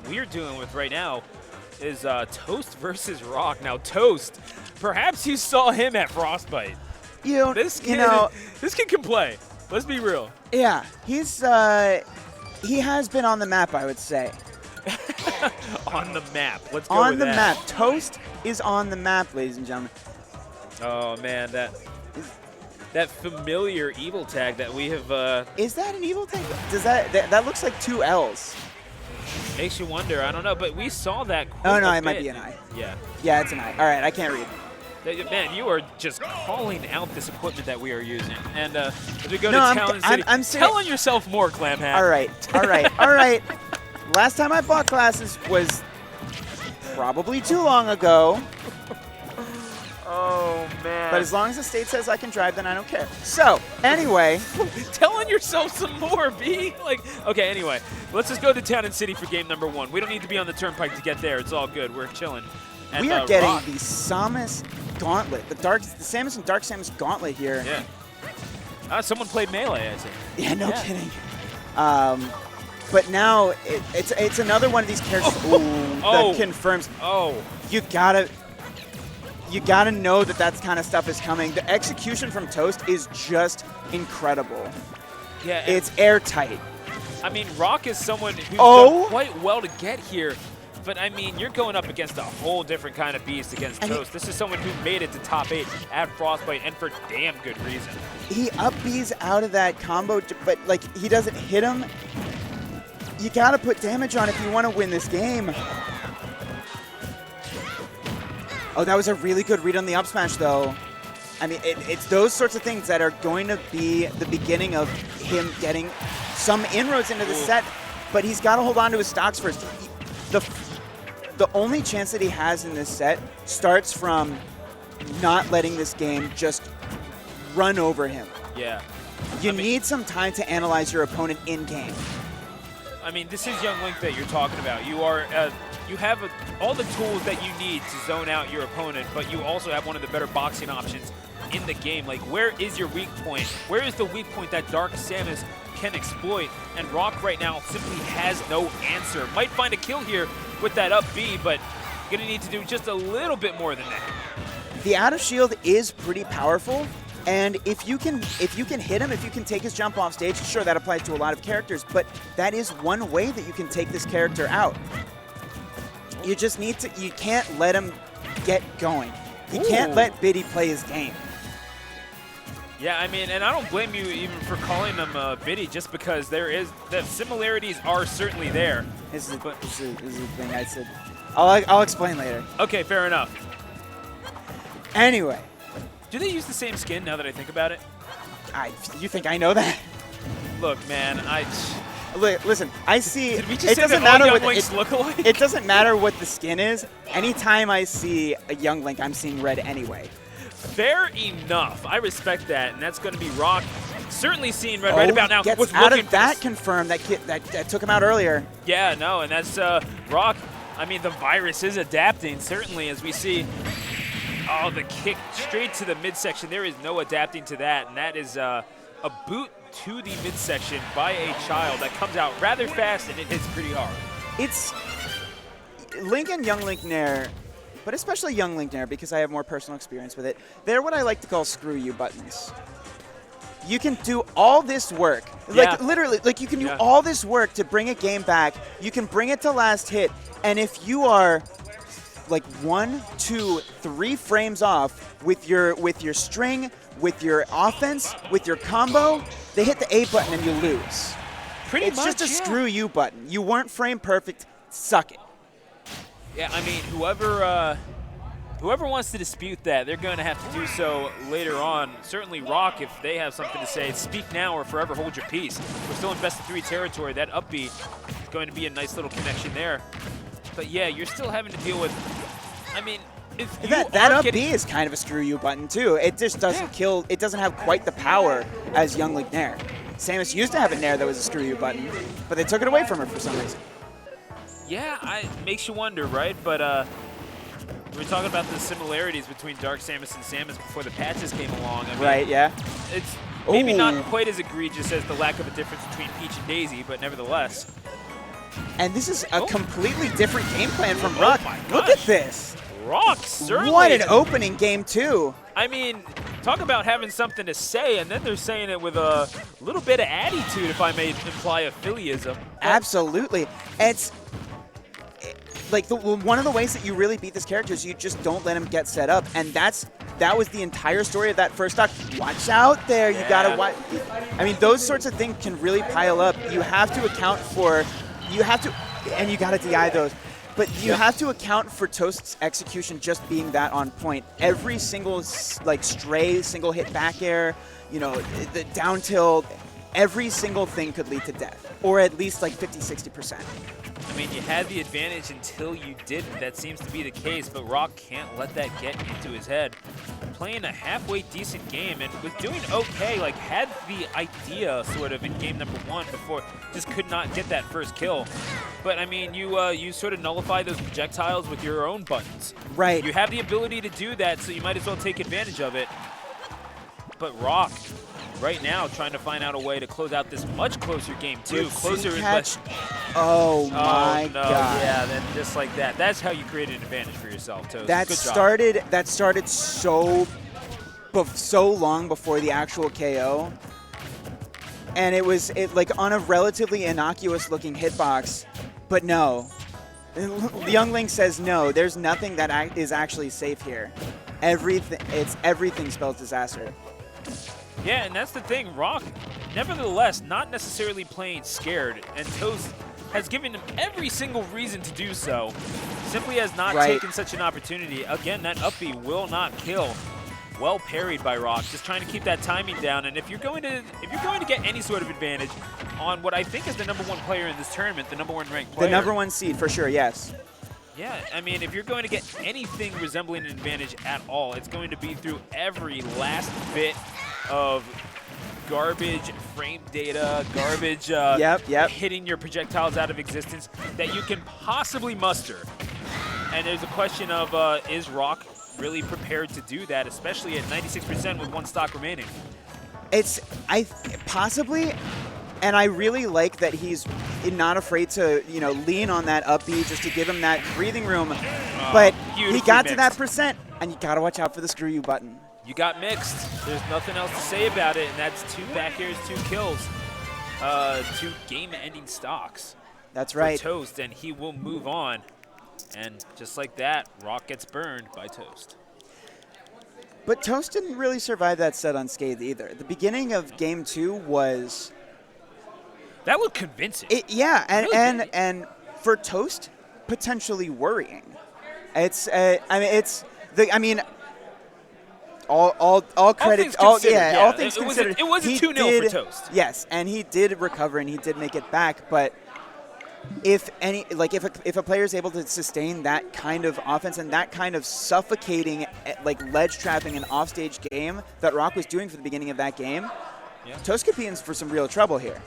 we're dealing with right now is Toast versus Rawk. Now, Toast, perhaps you saw him at Frostbite. This kid can play. Let's be real. Yeah, he has been on the map, I would say. On the map. Let's go on with the that. map. Toast is on the map, ladies and gentlemen. Oh man, that familiar evil tag that we have. Is that an evil tag? Does that looks like 2 L's? Makes you wonder. I don't know, but we saw that. Oh no, it might be an I. Yeah. Yeah, it's an I. All right, I can't read. Man, you are just calling out this equipment that we are using. And as we go No, to Town City, I'm telling yourself more, Clam Hat. All right, all right, all right. Last time I bought glasses was probably too long ago. Oh, man. But as long as the state says I can drive, then I don't care. So, anyway. Telling yourself some more, B. Okay, anyway. Let's just go to Town and City for game number 1. We don't need to be on the turnpike to get there. It's all good. We're chilling. And, we are getting Rawk. the Samus Gauntlet, the Samus and Dark Samus Gauntlet here. Yeah. Someone played Melee, I think. Yeah, no kidding. But now it's another one of these characters that confirms. You gotta know that kind of stuff is coming. The execution from Toast is just incredible. Yeah, it's airtight. I mean, Rawk is someone who's done quite well to get here. But, I mean, you're going up against a whole different kind of beast against Toast. This is someone who made it to top 8 at Frostbite, and for damn good reason. He up-Bs out of that combo, but, he doesn't hit him. You got to put damage on if you want to win this game. Oh, that was a really good read on the up smash, though. I mean, it's those sorts of things that are going to be the beginning of him getting some inroads into the set, but he's got to hold on to his stocks first. The only chance that he has in this set starts from not letting this game just run over him. Yeah. You need some time to analyze your opponent in-game. I mean, this is Young Link that you're talking about. You are, you have all the tools that you need to zone out your opponent, but you also have one of the better boxing options in the game. Where is your weak point? Where is the weak point that Dark Samus can exploit? And Rawk right now simply has no answer. Might find a kill here with that up B, but gonna need to do just a little bit more than that. The out of shield is pretty powerful, and if you can hit him, if you can take his jump off stage, sure, that applies to a lot of characters, but that is one way that you can take this character out. You just need to, you can't let him get going. You can't let Biddy play his game. Yeah, I mean, and I don't blame you even for calling him Biddy, just because the similarities are certainly there. This is the thing I said. I'll explain later. Okay, fair enough. Anyway. Do they use the same skin now that I think about it? You think I know that? Look, man, listen, I see. Did we just say that all Young Links look alike? It doesn't matter what the skin is. Anytime I see a Young Link, I'm seeing red anyway. Fair enough. I respect that, and that's going to be Rawk. Certainly seeing red right about now. Gets out of that confirmed. That took him out earlier. Yeah, no, and that's Rawk. I mean, the virus is adapting, certainly, as we see. Oh, the kick straight to the midsection. There is no adapting to that, and that is a boot to the midsection by a child that comes out rather fast, and it hits pretty hard. It's Link and Young Link Nair, but especially Young Link Nair because I have more personal experience with it. They're what I like to call screw you buttons. You can do all this work, literally, you can do all this work to bring a game back. You can bring it to last hit, and if you are 1, 2, 3 frames off with your string, with your offense, with your combo, they hit the A button and you lose. It's just a screw you button. You weren't frame perfect. Suck it. Yeah, I mean, whoever wants to dispute that, they're going to have to do so later on. Certainly Rawk, if they have something to say, speak now or forever hold your peace. We're still in best of 3 territory. That up B is going to be a nice little connection there. But yeah, you're still having to deal with, I mean, if you that up B is kind of a screw you button too. It just doesn't kill, it doesn't have quite the power as Young Link Nair. Samus used to have a Nair that was a screw you button, but they took it away from her for some reason. Yeah, it makes you wonder, right? But we're talking about the similarities between Dark Samus and Samus before the patches came along. I mean, right, yeah. It's maybe not quite as egregious as the lack of a difference between Peach and Daisy, but nevertheless. And this is a completely different game plan from Oh Rawk. my Look gosh. at this. Rawk, certainly. What an opening game 2. I mean, talk about having something to say, and then they're saying it with a little bit of attitude, if I may imply a Phillyism. Absolutely. It's like one of the ways that you really beat this character is you just don't let him get set up, and that was the entire story of that first stock. Watch out there. You gotta watch. I mean, those sorts of things can really pile up. You have to account for, and you gotta DI those. But you have to account for Toast's execution just being that on point. Every single stray, single hit back air, the down tilt, every single thing could lead to death, or at least like 50-60%. I mean, you had the advantage until you didn't. That seems to be the case, but Rawk can't let that get into his head. Playing a halfway decent game and was doing okay, like had the idea sort of in game number 1 before, just could not get that first kill. But I mean, you sort of nullify those projectiles with your own buttons. Right. You have the ability to do that, so you might as well take advantage of it. But Rawk, right now, trying to find out a way to close out this much closer game 2. Closer is less. Oh my no. God. Yeah, then just like that. That's how you create an advantage for yourself, Toast. That Good started so long before the actual KO. And it was like on a relatively innocuous looking hitbox, but no. Young Link says no, there's nothing that is actually safe here. Everything spells disaster. Yeah, and that's the thing. Rawk, nevertheless, not necessarily playing scared, and Toast has given him every single reason to do so. Simply has not taken such an opportunity. Again, that up B will not kill. Well parried by Rawk, just trying to keep that timing down. And if you're going to get any sort of advantage on what I think is the #1 player in this tournament, the #1 ranked player, the #1 seed for sure, yes. Yeah, I mean, if you're going to get anything resembling an advantage at all, it's going to be through every last bit of garbage frame data, garbage hitting your projectiles out of existence that you can possibly muster. And there's a question of, is Rawk really prepared to do that, especially at 96% with 1 stock remaining? Possibly, and I really like that he's not afraid to, lean on that up B just to give him that breathing room. But he got to that percent, and you gotta watch out for the screw you button. You got mixed. There's nothing else to say about it, and that's 2 back airs, 2 kills, 2 game-ending stocks. That's right. For Toast, and he will move on. And just like that, Rawk gets burned by Toast. But Toast didn't really survive that set unscathed either. The beginning of game 2 was... That was convincing. And for Toast, potentially worrying. All credit, all things considered. It was a 2-0 for Toast. Yes, and he did recover and he did make it back. But if a player is able to sustain that kind of offense and that kind of suffocating, ledge trapping and offstage game that Rawk was doing for the beginning of that game, Toast could be in for some real trouble here.